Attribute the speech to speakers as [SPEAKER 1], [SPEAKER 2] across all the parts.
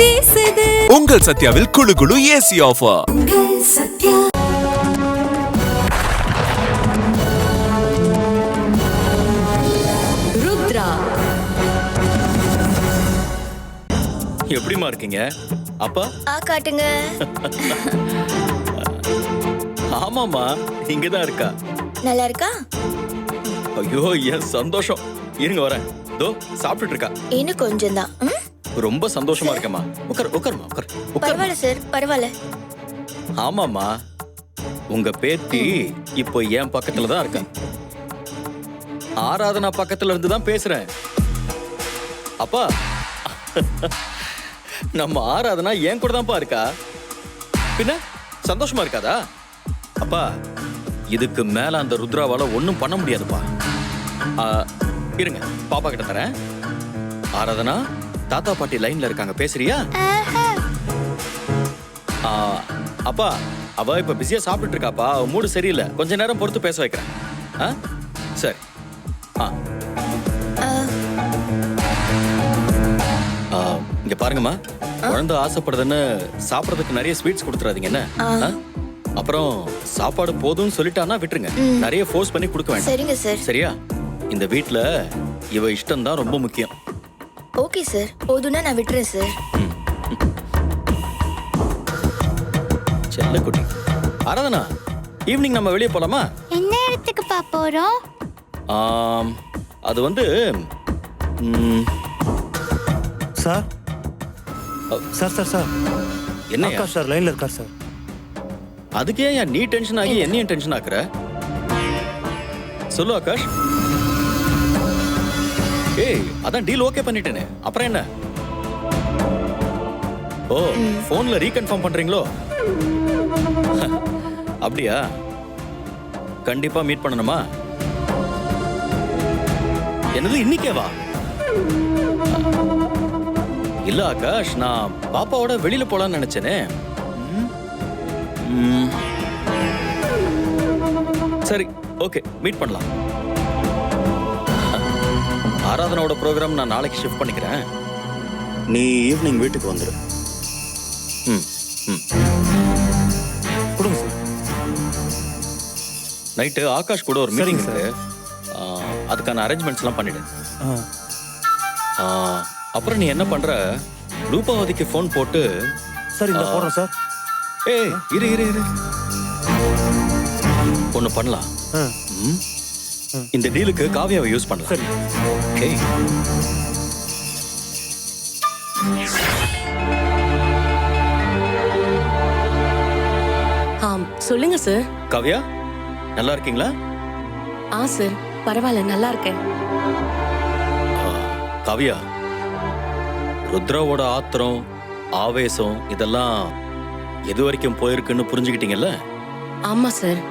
[SPEAKER 1] வீசுது.
[SPEAKER 2] உங்கள் சத்யாவில் குளு குளு ஏசி ஆஃபர்.
[SPEAKER 1] சத்யா ருத்ரா
[SPEAKER 3] எப்படிமா இருக்கீங்க அப்பா?
[SPEAKER 4] காட்டுங்க.
[SPEAKER 3] ஆமாமா, இங்கதான் இருக்கா.
[SPEAKER 4] நல்லா இருக்கா?
[SPEAKER 3] ஐயோ என் சந்தோஷம். இருங்க வரேன். தோ சாப்பிட்டுட்டு இருக்கா.
[SPEAKER 4] இன்னும் கொஞ்சம் தான்.
[SPEAKER 3] ரொம்ப சந்தோஷமா இருக்கேம்மா. உட்காருமா உட்காரு.
[SPEAKER 4] பரவாயில்ல சார், பரவாயில்ல.
[SPEAKER 3] ஆமாமா, உங்க பேத்தி இப்போ என் பக்கத்துல தான் இருக்கா. ஆராதனா பக்கத்துல இருந்து தான் பேசுறேன். அப்பா, நம்ம ஆராதனா என் கூட தான்ப்பா இருக்கா. பின்ன சந்தோஷமா இருக்காதா? அப்பா, இதுக்கு மேல அந்த ருத்ராவால ஒண்ணும் பண்ண முடியாதுப்பா. இருங்க, பாப்பா கிட்ட தரேன். ஆராதனா, தாத்தா பாட்டி லைன்ல இருக்காங்க, பேசுறியா? அப்பா, அவ இப்ப பிஸியா சாப்பிட்டு இருக்காப்பா. மூடு சரியில்லை, கொஞ்ச நேரம் பொறுத்து பேச வைக்கிறேன். சரி. இங்க பாருங்கம்மா, குழந்தை ஆசைப்படுதுன்னு சாப்பிடறதுக்கு நிறைய ஸ்வீட்ஸ் கொடுத்துறாதீங்க என்ன? அப்புறம் சாப்பாடு போதும்னு சொல்லிட்டானா விட்டுருங்க. நிறைய ஃபோர்ஸ் பண்ணி கொடுக்க வேண்டாம்.
[SPEAKER 4] சரிங்க சார்.
[SPEAKER 3] சரியா? இந்த வீட்ல இவ இஷ்டம் தான் ரொம்ப முக்கியம்.
[SPEAKER 4] ஓகே சார், போதும்னா நான் விட்டுறேன் சார்.
[SPEAKER 3] செல்லக்குட்டி. ஆராதனா, ஈவினிங் நம்ம வெளியே போலாமா?
[SPEAKER 5] என்ன இடத்துக்குப்பா போறோம்?
[SPEAKER 3] அது வந்து
[SPEAKER 6] சார் சார் சார் சார்
[SPEAKER 3] என்ன
[SPEAKER 6] ஆகாஷ் சார் லைன்ல இருக்கார் சார்.
[SPEAKER 3] அதுக்கே ஏன் நீ டென்ஷன் ஆகி என்னையும் டென்ஷன் ஆக்குற? சொல்லு ஆகாஷ். ஏய், அதான் டீல் ஓகே பண்ணிட்டேனே, அப்புறம் என்ன? ஓ, போன்ல ரீகன்ஃபார்ம் பண்றீங்களோ? அப்படியா? கண்டிப்பா மீட் பண்ணணுமா? என்னது இன்னைக்கே வா? இல்ல ஆகாஷ், நான் பாப்பாவோட வெளியில போலான்னு நினைச்சேனே. சரி, ஓகே, மீட் பண்ணலாம். ஆராதனாவோட ப்ரோக்ராம் நான் நாளைக்கு ஷிஃப்ட் பண்ணிக்கிறேன். நீ ஈவினிங் வீட்டுக்கு வந்துரு.
[SPEAKER 6] கொடுங்க சார்.
[SPEAKER 3] நைட்டு ஆகாஷ் கூட ஒரு மீட்டிங் இருக்கு. அதுக்கான அரேஞ்ச்மெண்ட்ஸ் எல்லாம் பண்ணிடு. அப்புறம் நீ என்ன பண்ற, ரூபாவதிக்கு ஃபோன் போட்டு.
[SPEAKER 6] சார் இந்த போடுறேன் சார்.
[SPEAKER 3] ஏய், இரு இரு இரு, ஒண்ணு பண்ணலாம். இந்த டீலுக்கு காவியாவை யூஸ் பண்ணலாம்.
[SPEAKER 6] சரி.
[SPEAKER 3] ஓகே.
[SPEAKER 7] சொல்லுங்க சார்.
[SPEAKER 3] காவியா, நல்லா இருக்கீங்களா?
[SPEAKER 7] சார், பரவாயில்ல, நல்லா இருக்கேன்.
[SPEAKER 3] காவியா, ருத்ராவோட ஆத்திரம், ஆவேசம் இதெல்லாம் எது வரைக்கும் போயிருக்குன்னு புரிஞ்சுக்கிட்டீங்கல்ல?
[SPEAKER 7] ஆமா சார்,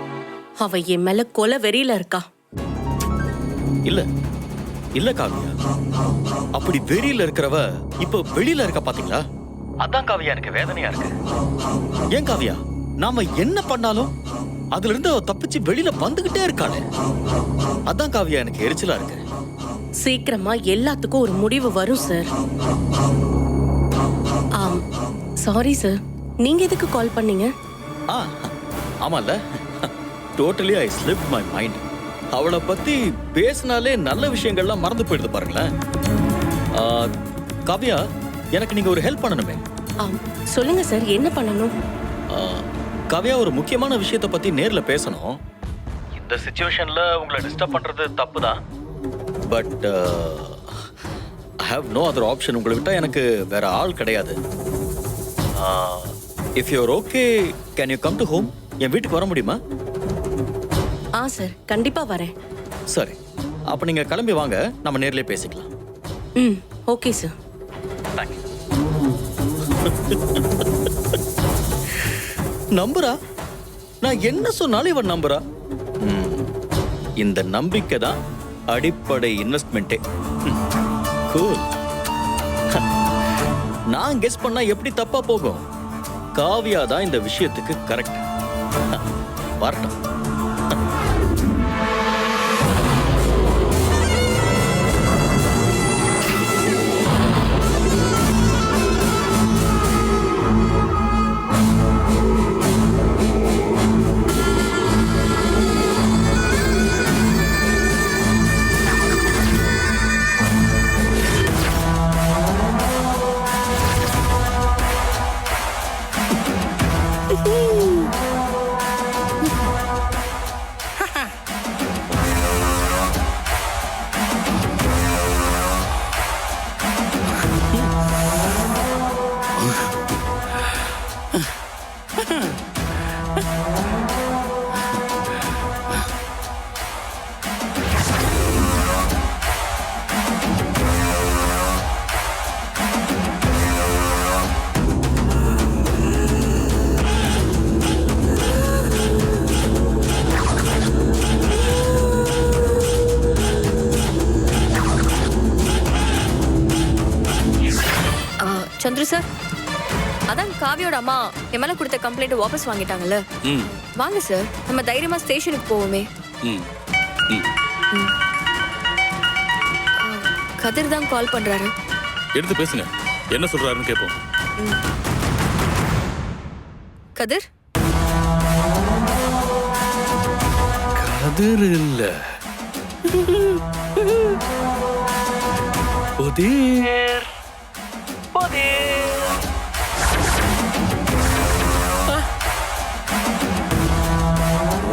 [SPEAKER 7] அவ என் மேல கொலை வெறியில இருக்கா.
[SPEAKER 3] இல்ல இல்ல காவியா, அப்படி வெறியில இருக்கிறவ இப்ப வெளியில இருக்க பாத்தீங்களா? அதான் காவியா எனக்கு வேதனையா இருக்கு. ஏன் காவியா, நாம என்ன பண்ணாலும் அதுல இருந்து அவ தப்பிச்சு வெளியில வந்துகிட்டே இருக்காளே. அதான் காவியா எனக்கு எரிச்சலா இருக்கு.
[SPEAKER 7] சீக்கிரமா எல்லாத்துக்கும் ஒரு முடிவு வரும் சார். சாரி சார், நீங்க எதுக்கு கால் பண்ணீங்க?
[SPEAKER 3] ஆமால, totally I slipped my mind. அவளை பத்தி பேசினாலே நல்ல விஷயங்கள்லாம் மறந்து போயிடுது பாருங்களேன். காவியா, எனக்கு நீங்க ஒரு ஹெல்ப் பண்ணணுமே.
[SPEAKER 7] சொல்லுங்க சார், என்ன பண்ணணும்?
[SPEAKER 3] காவியா, ஒரு முக்கியமான விஷயத்தை பத்தி நேர்ல பேசணும். இந்த சிச்சுவேஷன்ல உங்களை டிஸ்டர்ப் பண்றது தப்புதான். But I have no other option. உங்களை விட்டா எனக்கு வேற ஆள் கிடையாது. If you are okay, can you come to home? என் வீட்டுக்கு வர முடியுமா?
[SPEAKER 7] சார், கண்டிப்பா வரேன்.
[SPEAKER 3] சரி, அப்ப நீங்க கிளம்பி வாங்க, நம்ம நேர்லயே பேசிக்கலாம்.
[SPEAKER 7] Okay sir.
[SPEAKER 3] நம்புறா? நான் என்ன சொன்னாலும் இவன் நம்புறா. இந்த நம்பிக்கை தான் அடிப்படை இன்வெஸ்ட்மெண்ட்டே. கூல். நான் கெஸ் பண்ணா எப்படி தப்பா போகும்? காவியா தான் இந்த விஷயத்துக்கு கரெக்ட். வரட்டும்.
[SPEAKER 1] சந்துரு சார், அதான் காவியோட அம்மா என் மேல கொடுத்த கம்ப்ளைண்ட் வாபஸ் வாங்கிட்டாங்கல்ல.
[SPEAKER 2] ம்
[SPEAKER 1] வாங்க சார், நம்ம தைரியமா ஸ்டேஷனுக்கு போவோமே.
[SPEAKER 2] ம்
[SPEAKER 1] கதிர் தான் கால் பண்றாரு.
[SPEAKER 8] எடுத்து பேசுங்க, என்ன சொல்றாருன்னு கேட்போம்.
[SPEAKER 1] கதிர்,
[SPEAKER 9] கதிர் இல்ல, புதிர்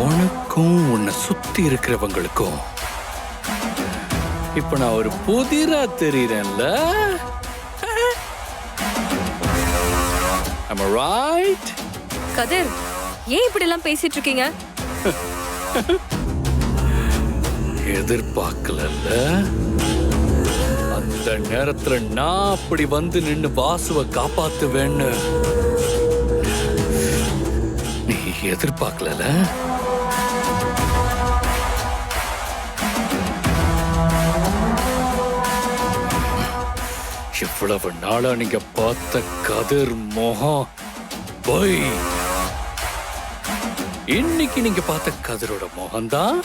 [SPEAKER 9] உனக்கும் உன்னை சுத்தி இருக்கிறவங்களுக்கும் இப்ப நான் ஒரு புதிரா தெரியுறேன்ல. Am I right?
[SPEAKER 1] கதிர், ஏன் இப்படி எல்லாம் பேசிட்டு இருக்கீங்க?
[SPEAKER 9] எதிர்பார்க்கல. அந்த நேரத்துல நான் அப்படி வந்து நின்னு வாசுவை காப்பாத்துவேன்னு நீ எதிர்பார்க்கல. எவ்வளவு நாளா நீங்க பார்த்த கதிர் மோகம் போய் இன்னைக்கு நீங்க பார்த்த கதிரோட மோகம்தான்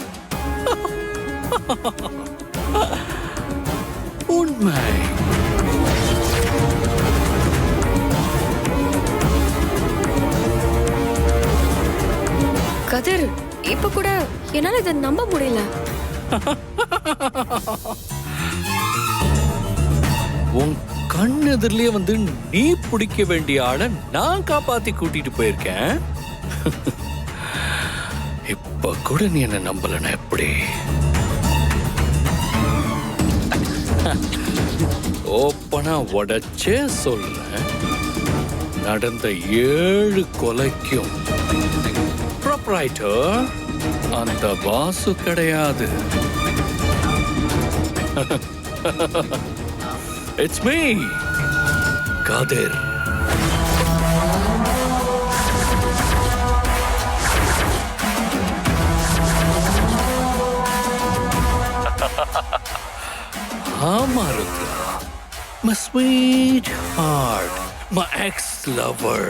[SPEAKER 9] உண்மை.
[SPEAKER 1] கதிர், இப்ப கூட என்னால இதை நம்ப முடியல.
[SPEAKER 9] உன் கண் எதிரிலே வந்து நீ பிடிக்க வேண்டிய ஆளை நான் காப்பாத்தி கூட்டிட்டு போயிருக்கேன். இப்ப கூட நீ என்ன நம்பலன்னா எப்படி? ஓப்பனா உடைச்சே சொல்ல, நடந்த 7 கொலைக்கும் ப்ராப்பரைட்டர் அந்த வாசு கிடையாது. It's me, கதிர். ஆமா Rudra, my sweet heart, my ex-lover.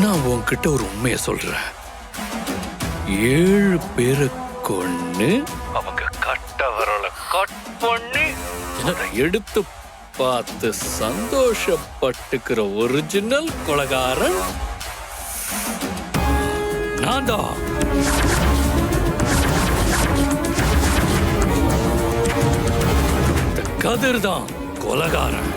[SPEAKER 9] நான் உன்கிட்ட ஒரு உண்மையை சொல்றேன். 7 பேரை கொன்னு அவங்க கட்ட வரல கட் பண்ணி அதை எடுத்து பார்த்து சந்தோஷப்பட்டுக்கிற ஒரிஜினல் கொலைகாரன் நான் தான். கதிர் தான் கொலைகாரன்.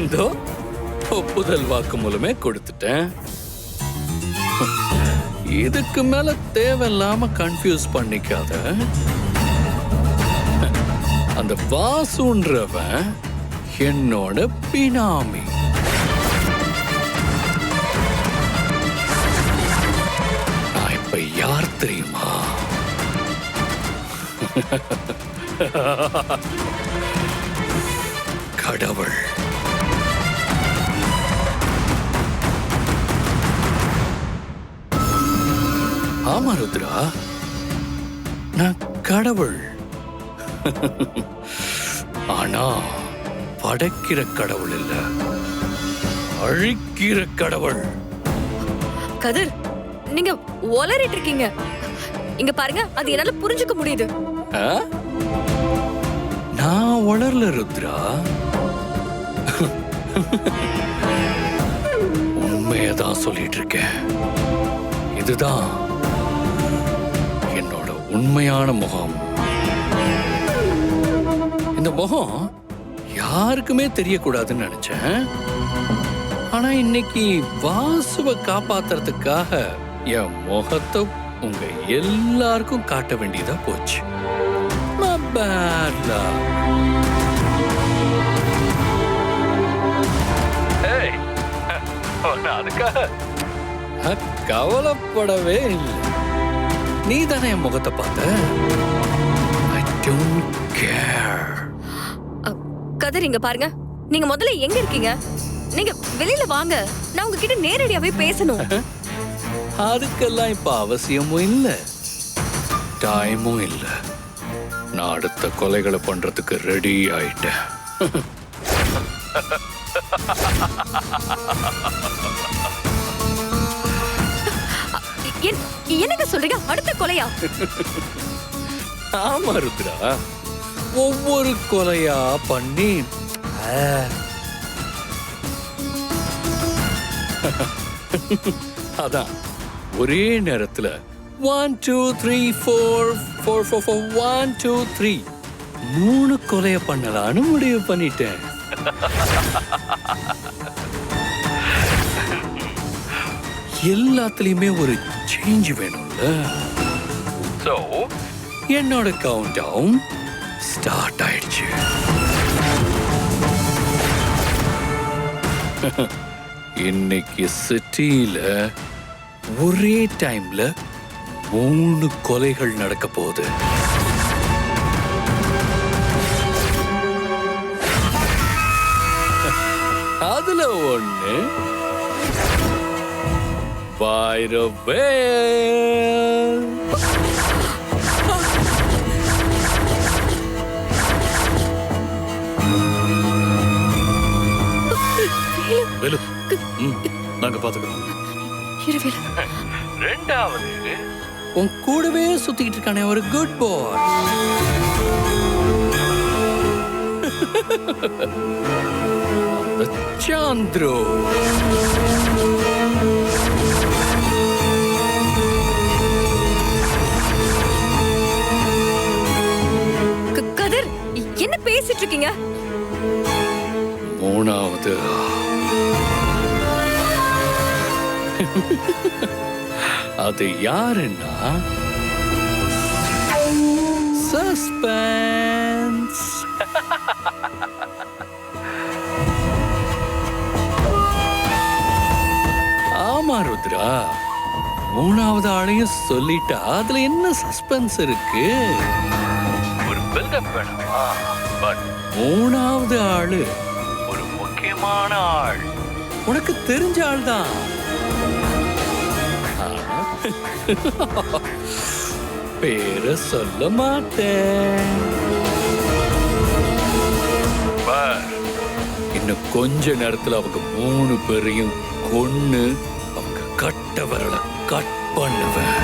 [SPEAKER 9] இதோ ஒப்புதல் வாக்கு மூலமே கொடுத்துட்டேன். இதுக்கு மேல தேவையில்லாம கன்ஃபியூஸ் பண்ணிக்காத. அந்த வாசுன்றவன் என்னோட பினாமி. நான் இப்ப யார் தெரியுமா? கடவுள். ஆமா ருத்ரா, நான் கடவுள். ஆனா படைக்கிற கடவுள் இல்ல, அழிக்கிற கடவுள்.
[SPEAKER 1] கதிர், நீங்க உளறிட்டு இருக்கீங்க. இங்க பாருங்க, அது என்னால புரிஞ்சுக்க முடியுது.
[SPEAKER 9] ஆ? நான் வளரல ருத்ரா, உண்மையதான் சொல்லிட்டு இருக்கேன். இதுதான் என்னோட உண்மையான முகம். இந்த முகம் யாருக்குமே தெரியக்கூடாதுன்னு நினைச்சேன். ஆனா இன்னைக்கு வாசுவை காப்பாத்துறதுக்காக என் முகத்தை உங்க எல்லாருக்கும் காட்ட வேண்டியதா போச்சு. My bad luck. Hey, அதுக்காக கவலைப்படவே இல்லை. நீ தானே என் முகத்தை பார்த்த. I don't care.
[SPEAKER 1] கதிர், இங்க பாருங்க, நீங்க முதல்ல எங்க இருக்கீங்க? நீங்க வெளியில வாங்க, நான் உங்ககிட்ட நேரடியாவே பேசணும்.
[SPEAKER 9] அதுக்கெல்லாம் இப்ப அவசியமும் இல்ல, டைமும் இல்ல. நான் அடுத்த கொலைகளை பண்றதுக்கு ரெடி ஆயிட்டேன்.
[SPEAKER 1] என்னங்க சொல்றீங்க? அடுத்த கொலையா?
[SPEAKER 9] ஆமா ருத்ரா, ஒவ்வொரு கொலையா பண்ணி அதான் ஒரே நேரத்துல 1 2 3 4 4 4 4 1 2 3 3 கொலைய பண்ணலான்னு முடிவு பண்ணிட்டேன். எல்லாத்துலயுமே ஒரு சேஞ்ச் வேணும்ல. சோ என்னோட கவுண்ட் டவுன் ஸ்டார்ட் ஆயிடுச்சு. இன்னைக்கு சிட்டியில ஒரே டைம்ல 3 கொலைகள் நடக்க போகுது. அதுல ஒண்ணு வைரவே.
[SPEAKER 8] வேலு நாங்க பாத்துக்கிறோம்.
[SPEAKER 1] இரவேலு.
[SPEAKER 9] ரெண்டாவது உன் கூடவே சுத்திக்கிட்டு இருக்கானே ஒரு குட் பாய். சந்திரு.
[SPEAKER 1] கதிர், என்ன பேசிட்டு இருக்கீங்க?
[SPEAKER 9] மூணாவது அது யாருன்னா சஸ்பென்ஸ். ஆமா ருத்ரா, மூணாவது ஆளையும் சொல்லிட்டா அதுல என்ன சஸ்பென்ஸ் இருக்கு? ஒரு பில்டப் வேணுமா? பட் மூணாவது ஆளு ஒரு முக்கியமான ஆள், உனக்கு தெரிஞ்ச ஆள் தான். பேரை சொல்ல மாட்டேன். இன்னும் கொஞ்ச நேரத்துல அவங்க 3 பேரையும் கொன்னு அவங்க கட்ட விரல கட் பண்ணுவேன்.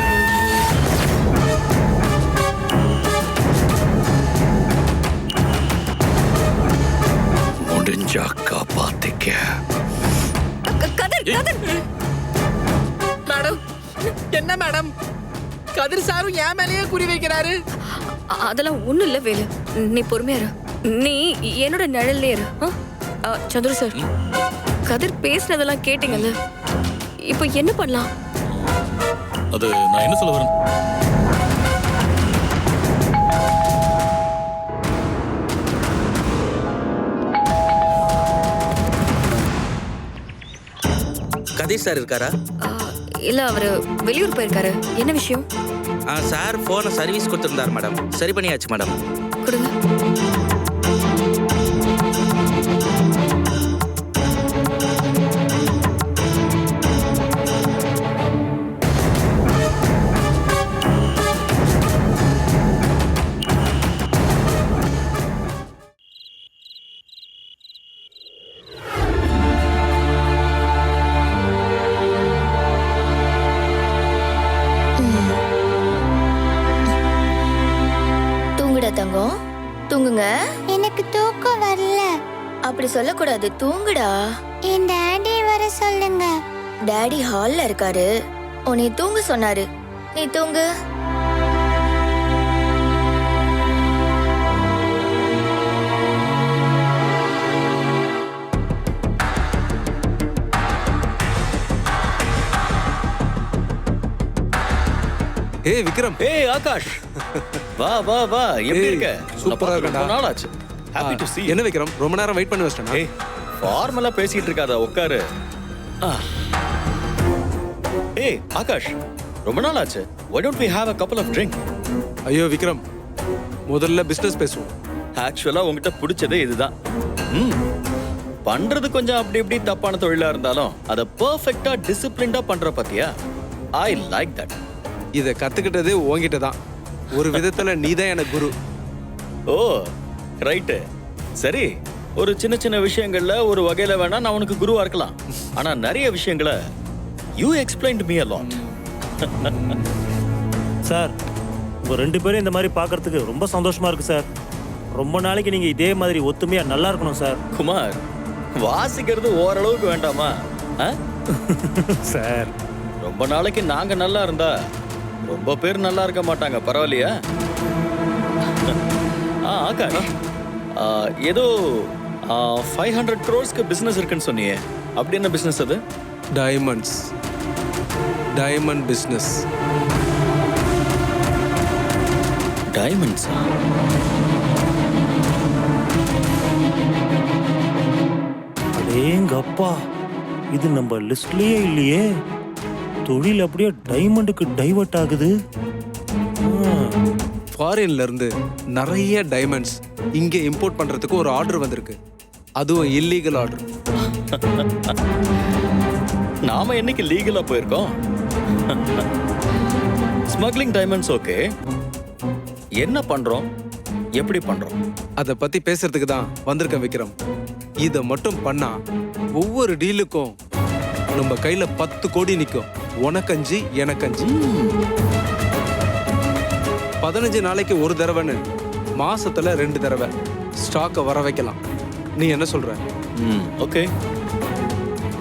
[SPEAKER 9] முடிஞ்சா காப்பாத்திக்க.
[SPEAKER 1] கதிர், கதிர்.
[SPEAKER 10] மேடம், என்ன மேடம், கதிர் சாரும் என் மேலேயே குறி வைக்கிறாரு.
[SPEAKER 1] அதெல்லாம் ஒண்ணும் இல்ல வேலு, நீ பொறுமையா இரு. நீ என்னோட நிழல்லே இரு. சந்திர சார், கதிர் பேசினதெல்லாம் கேட்டீங்கல்ல, இப்போ என்ன பண்ணலாம்?
[SPEAKER 8] அது நான் என்ன சொல்ல வரேன்,
[SPEAKER 10] கதிர் சார் இருக்காரா?
[SPEAKER 1] இல்ல, அவரு வெளியூர் போயிருக்காரு. என்ன விஷயம்?
[SPEAKER 10] சார் போனை சர்வீஸ் கொடுத்துருந்தார் மேடம், சரி பண்ணியாச்சு மேடம்.
[SPEAKER 1] கொடுங்க.
[SPEAKER 4] தங்கம், தூங்குங்க.
[SPEAKER 5] எனக்கு தூக்கம் வரல.
[SPEAKER 4] அப்படி சொல்லக்கூடாது, தூங்குடா.
[SPEAKER 5] என் டாடி வர சொல்லுங்க.
[SPEAKER 4] டாடி ஹால்ல இருக்காரு, உன்னை தூங்க சொன்னாரு. நீ தூங்கு.
[SPEAKER 2] ஏய் விக்ரம்.
[SPEAKER 3] ஏய் ஆகாஷ், வா வா வா. எப்படி இருக்க?
[SPEAKER 2] சூப்பரா இருக்கடா.
[SPEAKER 3] ரொம்ப நாள் ஆச்சு. Happy to see you.
[SPEAKER 2] என்ன விக்ரம், ரொம்ப நேரம் வெயிட் பண்ணி வச்சிட்டேனா?
[SPEAKER 3] ஏய், ஃபார்மலா பேசிட்டு இருக்காத, உட்காரு. ஏய் ஆகாஷ், ரொம்ப நாள் ஆச்சு. Why don't we have a couple of drink?
[SPEAKER 2] ஐயோ விக்ரம், முதல்ல பிசினஸ் பேசுவோம்.
[SPEAKER 3] ஆக்சுவலா உங்ககிட்ட பிடிச்சதே இதுதான். பண்றது கொஞ்சம் அப்படி இப்படி தப்பான தொழிலா இருந்தாலும் அதை பெர்ஃபெக்ட்டா டிசிப்ளின்டா பண்ற பாத்தியா? I like that.
[SPEAKER 2] இத கத்துக்கிட்டது உன்கிட்ட தான். ஒரு விதத்துல நீதான் எனக்கு குரு.
[SPEAKER 3] ஓ ரைட்டு, சரி. ஒரு சின்ன சின்ன விஷயங்கள்ல ஒரு வகையில வேணா நான் உனக்கு குருவா இருக்கலாம். ஆனா நிறைய விஷயங்களை you explained me a lot.
[SPEAKER 6] Sir உங்கள் 2 பேரும் இந்த மாதிரி பார்க்கறதுக்கு ரொம்ப சந்தோஷமா இருக்கு சார். ரொம்ப நாளைக்கு நீங்கள் இதே மாதிரி ஒத்துமையாக நல்லா இருக்கணும் சார்.
[SPEAKER 3] குமார், வாசிக்கிறது ஓரளவுக்கு வேண்டாமா? ஆ?
[SPEAKER 6] சார்
[SPEAKER 3] ரொம்ப நாளைக்கு நாங்க நல்லா இருந்தா ரொம்ப பேர் நல்லா இருக்க மாட்டாங்க. பரவாயில்லையா? ஆகாஷ், ஏதோ 500 crores பிசினஸ் இருக்குன்னு சொன்னியே, அப்படி என்ன பிசினஸ் அது?
[SPEAKER 2] Diamonds, diamond business.
[SPEAKER 3] டைமண்ட்ஸ்?
[SPEAKER 6] அடேங்கப்பா, இது நம்ம லிஸ்ட்லயே இல்லையே. தொழில் அப்படியே டைமண்டுக்கு டைவர்ட் ஆகுது.
[SPEAKER 2] ஃபாரின்ல இருந்து நிறைய டைமண்ட்ஸ் இங்கே இம்போர்ட் பண்றதுக்கு ஒரு ஆர்டர் வந்திருக்கு. அதுவும் இல்லீகல் ஆர்டர்.
[SPEAKER 3] நாம என்னைக்கு லீகலா போயிருக்கோம்? Smuggling diamonds okay. என்ன பண்றோம், எப்படி பண்றோம்?
[SPEAKER 2] அதை பத்தி பேசுறதுக்கு தான் வந்திருக்கேன் விக்ரம். இதை மட்டும் பண்ணா ஒவ்வொரு டீலுக்கும் நம்ம கையில 10 கோடி நிற்கும். உனக்கஞ்சு எனக்கஞ்சு. 15 நாளைக்கு ஒரு தடவைன்னு மாசத்துல 2 தடவை ஸ்டாக்கை வர வைக்கலாம். நீ என்ன சொல்ற?
[SPEAKER 3] ஓகே.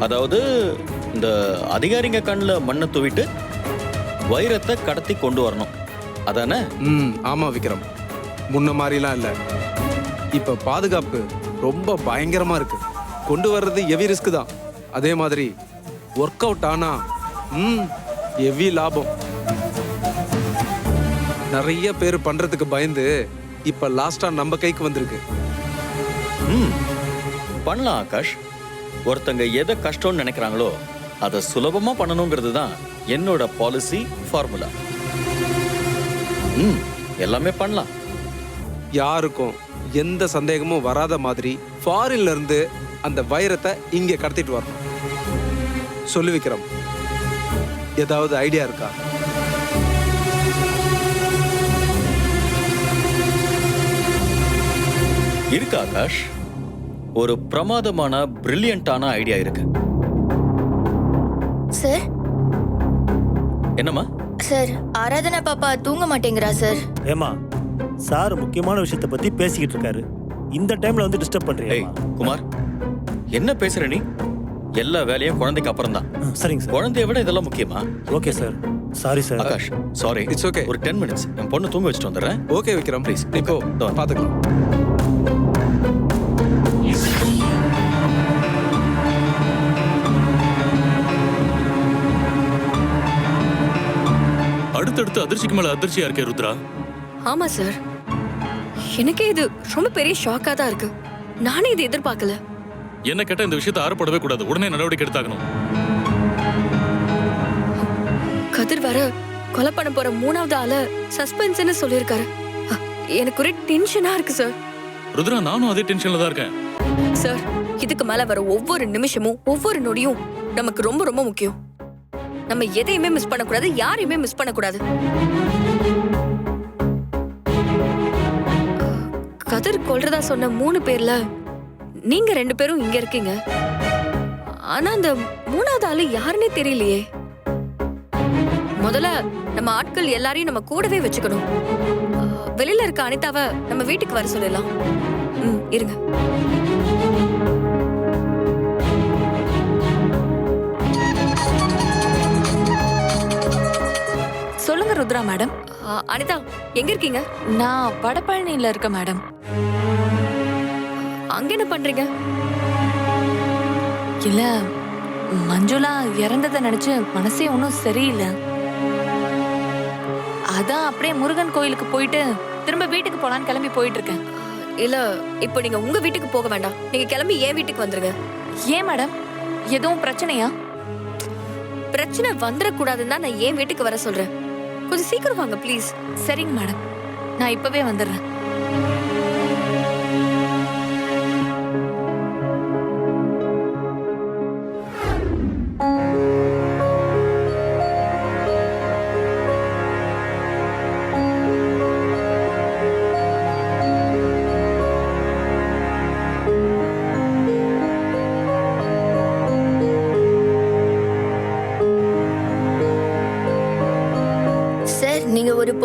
[SPEAKER 3] அதாவது இந்த அதிகாரிங்க கண்ணில் மண்ணை தூவிட்டு வைரத்தை கடத்தி கொண்டு வரணும், அதானே?
[SPEAKER 2] ஆமா விக்ரம், முன்ன மாதிரிலாம் இல்ல. இப்ப பாதுகாப்பு ரொம்ப பயங்கரமா இருக்கு. கொண்டு வர்றது ஹெவி ரிஸ்க் தான். அதே மாதிரி ஒர்க் அவுட் ஆனா ஹெவி லாபம். நிறைய பேர் பண்றதுக்கு பயந்து இப்ப லாஸ்டா நம்ம கைக்கு வந்திருக்கு.
[SPEAKER 3] பண்ணலாம் ஆகாஷ். ஒருத்தங்க எதை கஷ்டம்னு நினைக்கிறாங்களோ அதை சுலபமா பண்ணணுங்கிறது தான் என்னோட பாலிசி ஃபார்முலா. எல்லாமே பண்ணலாம்.
[SPEAKER 2] யாருக்கும் எந்த சந்தேகமும் வராத மாதிரி ஃபாரின்ல இருந்து அந்த வைரத்தை இங்கே கடத்திட்டு வரணும். சொல்லு விக்ரம், ஏதாவது ஐடியா இருக்கா?
[SPEAKER 3] இருக்கு ஆகாஷ். ஒரு பிரமாதமான பிரில்லியண்டான ஐடியா இருக்கு.
[SPEAKER 4] சார்
[SPEAKER 3] என்னம்மா?
[SPEAKER 4] சார், ஆராதனா பாப்பா தூங்க மாட்டேங்கிறா சார்.
[SPEAKER 6] ஏமா, சார் முக்கியமான விஷயத்தை பத்தி பேசிக்கிட்டு இருக்காரு. இந்த டைம்ல வந்து டிஸ்டர்ப் பண்றீங்க.
[SPEAKER 3] குமார், என்ன பேசுற நீ? எல்லா வேலையும் குழந்தைக்கு அப்புறம் தான்.
[SPEAKER 6] சரிங்க சார்.
[SPEAKER 3] குழந்தைய விட இதெல்லாம் முக்கியமா?
[SPEAKER 6] Okay sir. Sorry sir.
[SPEAKER 3] Akash, sorry.
[SPEAKER 2] It's okay.
[SPEAKER 3] ஒரு 10 minutes என் பொண்ணு தூங்க வச்சுட்டு வந்துடுறேன்.
[SPEAKER 2] ஓகே விக்ரம், ப்ளீஸ் நீ போ, பாத்துக்கலாம்.
[SPEAKER 8] அடுத்தடுத்து அதிர்ச்சிக்கு மேல அதிர்ச்சியா இருக்கே ருத்ரா.
[SPEAKER 1] ஆமா சார், எனக்கே இது ரொம்ப பெரிய ஷாக்கா தான் இருக்கு. நானே இது எதிர்பார்க்கல.
[SPEAKER 8] என்ன கேட்டா இந்த விஷயத்தை ஆறப்படவே கூடாது. உடனே நடவடிக்கை எடுத்தாகணும்.
[SPEAKER 1] கதிர் வர கொலை பண்ண போற 3வது ஆள சஸ்பென்ஸ்னு சொல்லியிருக்காரு. எனக்கு ஒரே டென்ஷனா இருக்கு சார்.
[SPEAKER 8] ருத்ரா, நானும் அதே டென்ஷன்ல தான் இருக்கேன்.
[SPEAKER 1] சார், இதுக்கு மேல வர ஒவ்வொரு நிமிஷமும் ஒவ்வொரு நொடியும் நமக்கு ரொம்ப ரொம்ப முக்கியம். நம்ம எதையுமே மிஸ் பண்ணக்கூடாது, யாரையுமே மிஸ் பண்ணக்கூடாது. கதிர் கொல்றதா சொன்ன 3 பேர்ல நீங்க 2 பேரும் இங்க இருக்கீங்க. ஆனா அந்த 3வது ஆளு யாருன்னே தெரியலையே. முதல்ல நம்ம ஆட்கள் எல்லாரையும் நம்ம கூடவே வச்சுக்கணும். வெளியில இருக்க அனிதாவை நம்ம வீட்டுக்கு வர சொல்லலாம். இருங்க.
[SPEAKER 11] சொல்லுங்க ருத்ரா மேடம்.
[SPEAKER 1] அனிதா, எங்க இருக்கீங்க?
[SPEAKER 11] நான் வடபழனியில இருக்க மேடம்.
[SPEAKER 1] அங்க என்ன பண்றீங்க?
[SPEAKER 11] இல்ல, மஞ்சுளா இறந்ததை நினைச்சு மனசே ஒன்றும் சரியில்லை. அதான் அப்படியே முருகன் கோயிலுக்கு போயிட்டு திரும்ப வீட்டுக்கு போலான்னு கிளம்பி போயிட்டு இருக்கேன்.
[SPEAKER 1] இல்ல, இப்போ நீங்க உங்க வீட்டுக்கு போக வேண்டாம். நீங்க கிளம்பி என் வீட்டுக்கு வந்துருங்க.
[SPEAKER 11] ஏன் மேடம், எதுவும் பிரச்சனையா?
[SPEAKER 1] பிரச்சனை வந்துடக்கூடாதுன்னு தான் நான் என் வீட்டுக்கு வர சொல்றேன். கொஞ்சம் சீக்கிரம் வாங்க ப்ளீஸ்.
[SPEAKER 11] சரிங்க மேடம், நான் இப்பவே வந்துடுறேன்.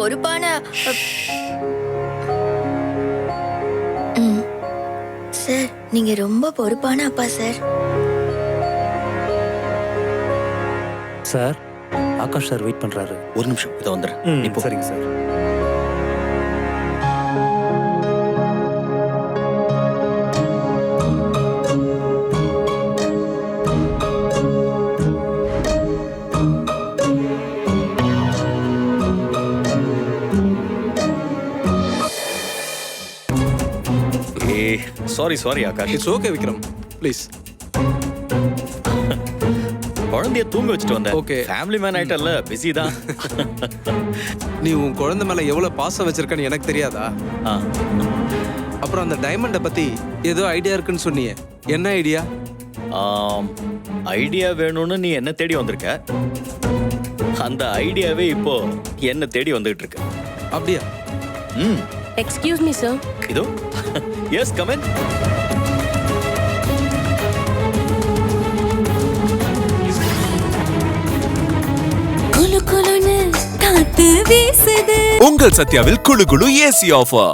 [SPEAKER 4] பொறுப்பான ம். சார் நீங்க ரொம்ப பொறுப்பான அப்பா sir.
[SPEAKER 6] Sir Akash sir wait பண்றாரு.
[SPEAKER 3] ஒரு நிமிஷம் இதை வந்துடுறேன். நீ போ.
[SPEAKER 6] சரிங்க sir.
[SPEAKER 3] Sorry Akash.
[SPEAKER 2] It's okay Vikram, please.
[SPEAKER 3] குழந்தைய தூங்க வச்சுட்டு வந்தேன்.
[SPEAKER 2] Okay.
[SPEAKER 3] ஃபேமிலி மேன் ஆயிட்டல்ல, பிஸி தான்.
[SPEAKER 2] நீ உன் குழந்தை மேல எவ்வளவு பாசம் வச்சிருக்கன்னு எனக்கு தெரியாதா?
[SPEAKER 3] ஆ.
[SPEAKER 2] அப்புறம் அந்த டைமண்டை பத்தி ஏதோ ஐடியா இருக்குன்னு சொன்னியே, என்ன ஐடியா?
[SPEAKER 3] ஐடியா வேணும்னு நீ என்ன தேடி வந்திருக்க. அந்த ஐடியாவே இப்போ என்ன தேடி வந்துகிட்டு இருக்கு.
[SPEAKER 2] அப்படியா?
[SPEAKER 3] ம்.
[SPEAKER 7] Excuse me sir.
[SPEAKER 3] இதோ. Yes, come in.
[SPEAKER 12] உங்கள் சத்யாவில் குளு குளு ஏசி ஆஃபர்.